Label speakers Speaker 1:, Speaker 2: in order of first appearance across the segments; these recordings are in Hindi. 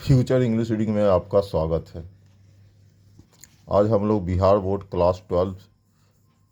Speaker 1: फ्यूचर इंग्लिश रीडिंग में आपका स्वागत है। आज हम लोग Bihar board class 12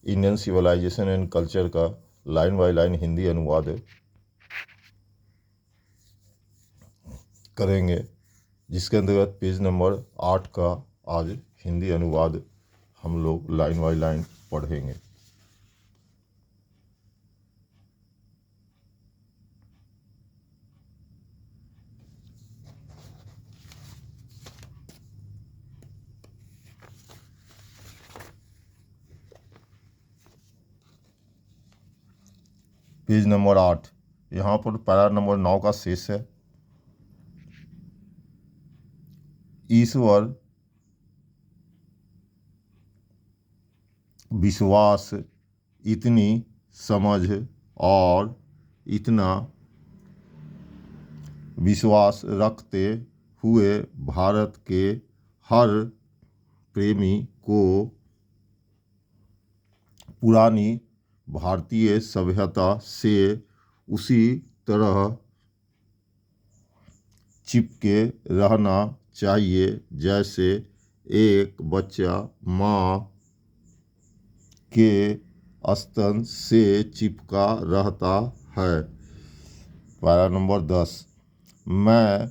Speaker 1: Indian civilization and culture का लाइन बाय लाइन हिंदी अनुवाद करेंगे, जिसके अंतर्गत पेज नंबर 8 का आज हिंदी अनुवाद हम लोग लाइन बाय लाइन पढ़ेंगे। पेज नंबर 8, यहाँ पर पैरा नंबर 9 का शेष है। ईश्वर, विश्वास, इतनी समझ और इतना विश्वास रखते हुए भारत के हर प्रेमी को पुरानी भारतीय सभ्यता से उसी तरह चिपके रहना चाहिए जैसे एक बच्चा माँ के स्तन से चिपका रहता है। पैरा नंबर 10, मैं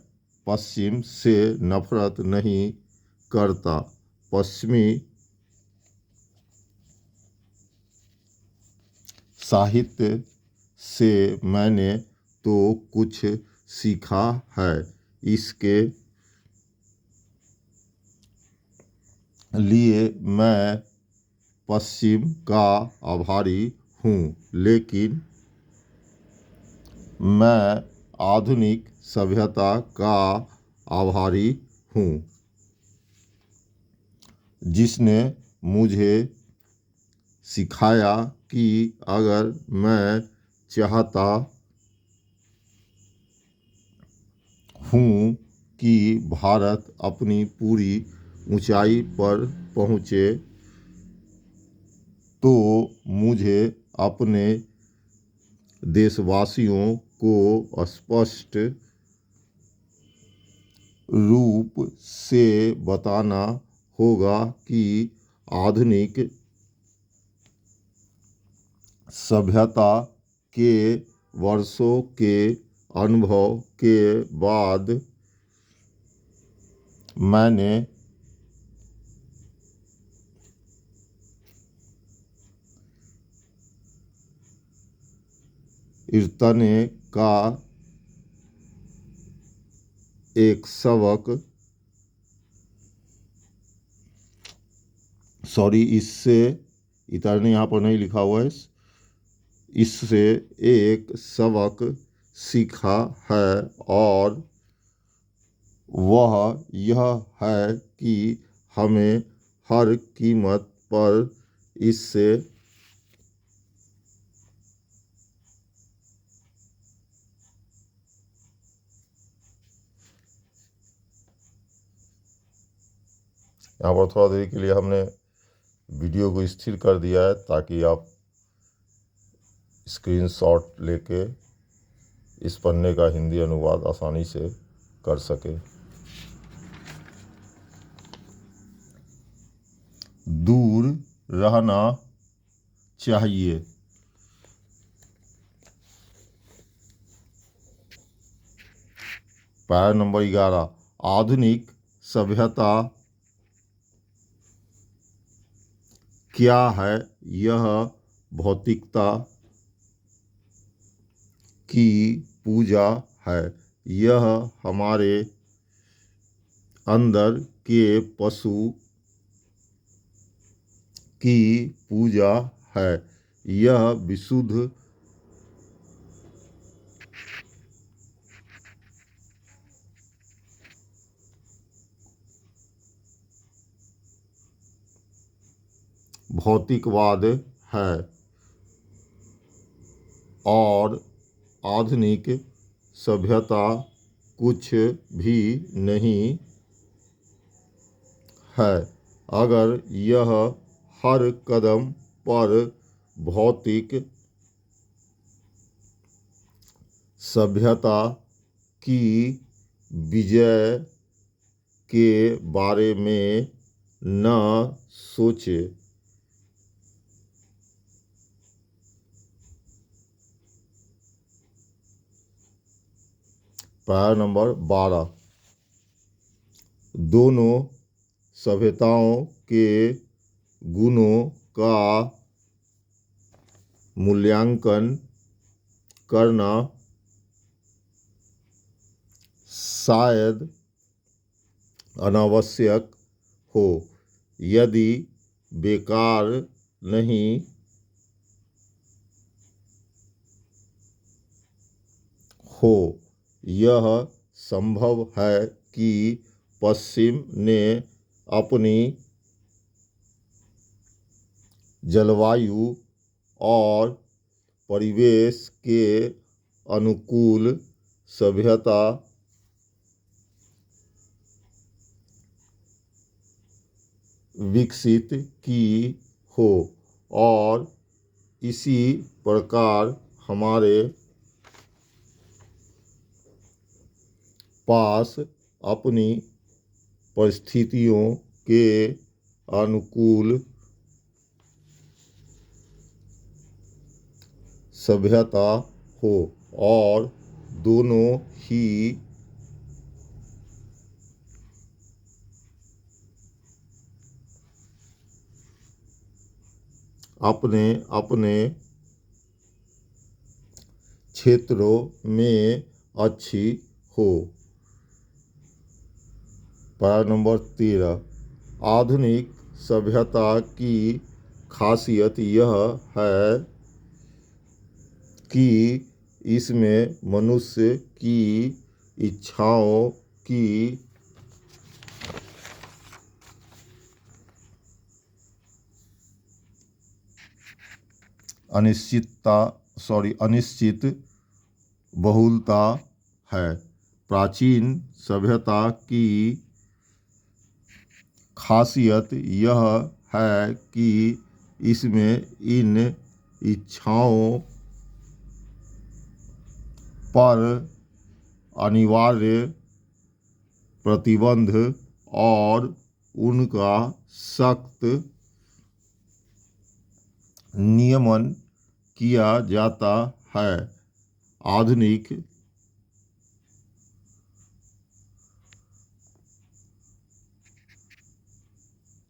Speaker 1: पश्चिम से नफरत नहीं करता। पश्चिमी साहित्य से मैंने तो कुछ सीखा है, इसके लिए मैं पश्चिम का आभारी हूँ, लेकिन मैं आधुनिक सभ्यता का आभारी हूँ, जिसने मुझे सिखाया कि अगर मैं चाहता हूँ कि भारत अपनी पूरी ऊंचाई पर पहुँचे, तो मुझे अपने देशवासियों को स्पष्ट रूप से बताना होगा कि आधुनिक सभ्यता के वर्षों के अनुभव के बाद मैंने इतने का एक सबक इससे इतने यहाँ पर नहीं लिखा हुआ है, इससे एक सबक सीखा है और वह यह है कि हमें हर कीमत पर इससे यहाँ पर थोड़ा देर के लिए हमने वीडियो को स्थिर कर दिया है ताकि आप स्क्रीनशॉट लेके इस पन्ने का हिंदी अनुवाद आसानी से कर सके। दूर रहना चाहिए। पैरा नंबर 11, आधुनिक सभ्यता क्या है? यह भौतिकता की पूजा है। यह हमारे अंदर के पशु की पूजा है। यह विशुद्ध भौतिकवाद है और आधुनिक सभ्यता कुछ भी नहीं है। अगर यह हर कदम पर भौतिक सभ्यता की विजय के बारे में न सोचे। पैरा नंबर 12, दोनों सभ्यताओं के गुणों का मूल्यांकन करना शायद अनावश्यक हो, यदि बेकार नहीं हो। यह संभव है कि पश्चिम ने अपनी जलवायु और परिवेश के अनुकूल सभ्यता विकसित की हो, और इसी प्रकार हमारे पास अपनी परिस्थितियों के अनुकूल सभ्यता हो, और दोनों ही अपने अपने क्षेत्रों में अच्छी हो। पैरा नंबर 13, आधुनिक सभ्यता की खासियत यह है कि इसमें मनुष्य की इच्छाओं की अनिश्चित बहुलता है। प्राचीन सभ्यता की खासियत यह है कि इसमें इन इच्छाओं पर अनिवार्य प्रतिबंध और उनका सख्त नियमन किया जाता है।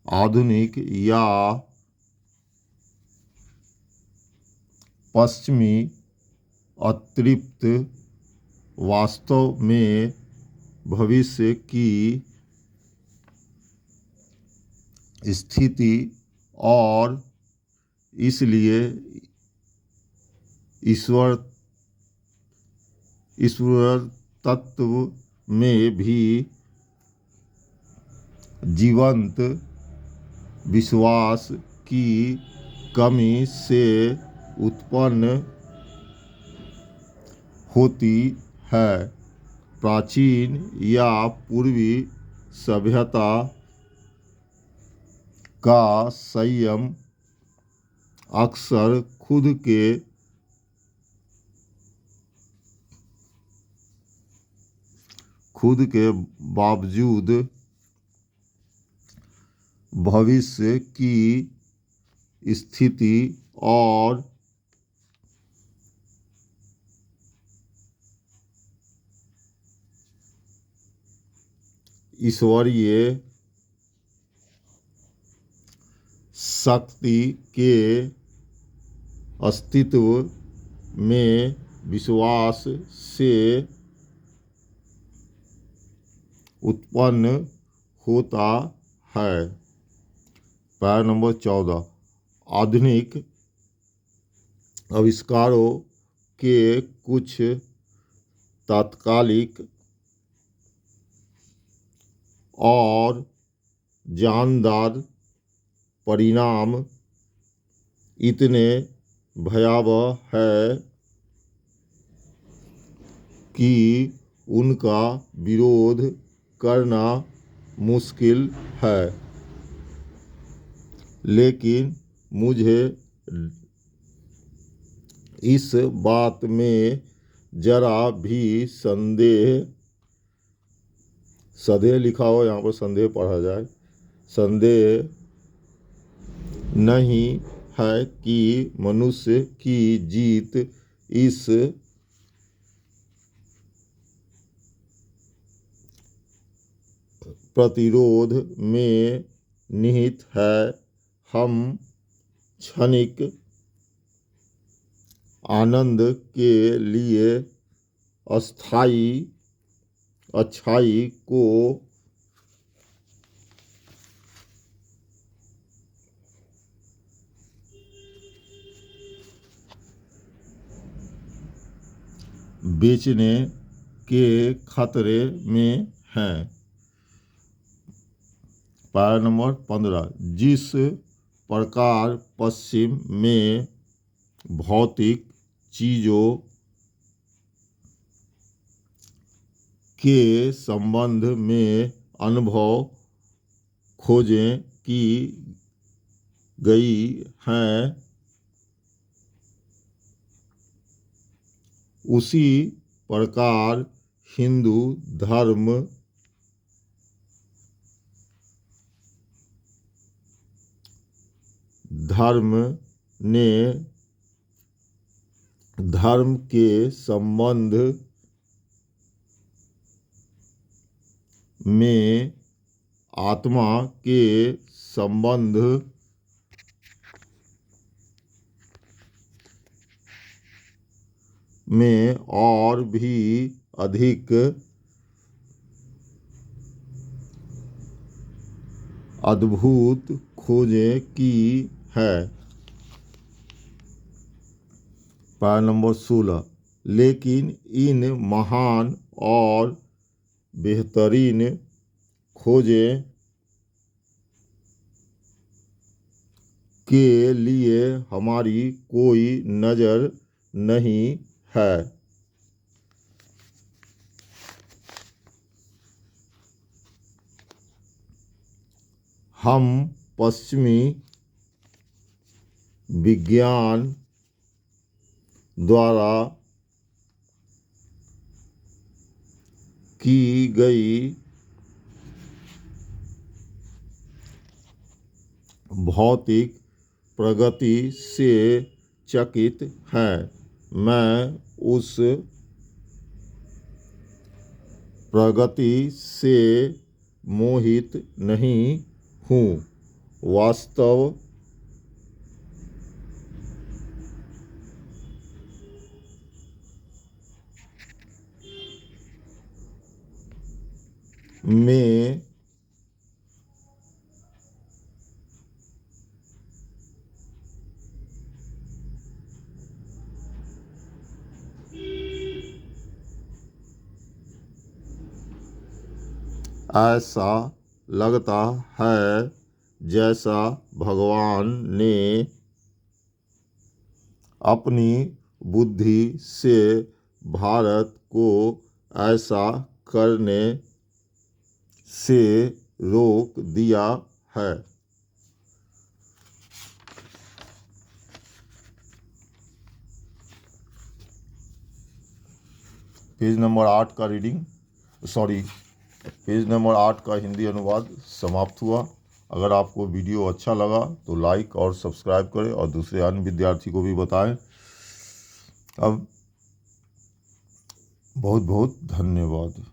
Speaker 1: आधुनिक या पश्चिमी अतृप्त वास्तव में भविष्य की स्थिति और इसलिए ईश्वर तत्व में भी जीवंत विश्वास की कमी से उत्पन्न होती है। प्राचीन या पूर्वी सभ्यता का संयम अक्सर खुद के बावजूद भविष्य की स्थिति और ईश्वरीय शक्ति के अस्तित्व में विश्वास से उत्पन्न होता है। पैरा नंबर 14, आधुनिक आविष्कारों के कुछ तात्कालिक और जानदार परिणाम इतने भयावह है कि उनका विरोध करना मुश्किल है, लेकिन मुझे इस बात में जरा भी संदेह लिखा हो, यहाँ पर संदेह पढ़ा जाए। संदेह नहीं है कि मनुष्य की जीत इस प्रतिरोध में निहित है। हम क्षणिक आनंद के लिए अस्थायी अच्छाई को बेचने के खतरे में हैं। Para number 15। जिस प्रकार पश्चिम में भौतिक चीज़ों के संबंध में अनुभव खोजें की गई हैं, उसी प्रकार हिंदू धर्म ने धर्म के संबंध में आत्मा के संबंध में और भी अधिक अद्भुत खोजें की है। Para number 16। लेकिन इन महान और बेहतरीन खोजें के लिए हमारी कोई नज़र नहीं है। हम पश्चिमी विज्ञान द्वारा की गई भौतिक प्रगति से चकित हैं। मैं उस प्रगति से मोहित नहीं हूँ। वास्तव में ऐसा लगता है जैसा भगवान ने अपनी बुद्धि से भारत को ऐसा करने से रोक दिया है। पेज नंबर 8 का पेज नंबर 8 का हिंदी अनुवाद समाप्त हुआ। अगर आपको वीडियो अच्छा लगा तो लाइक और सब्सक्राइब करें और दूसरे अन्य विद्यार्थी को भी बताएं। अब बहुत बहुत धन्यवाद।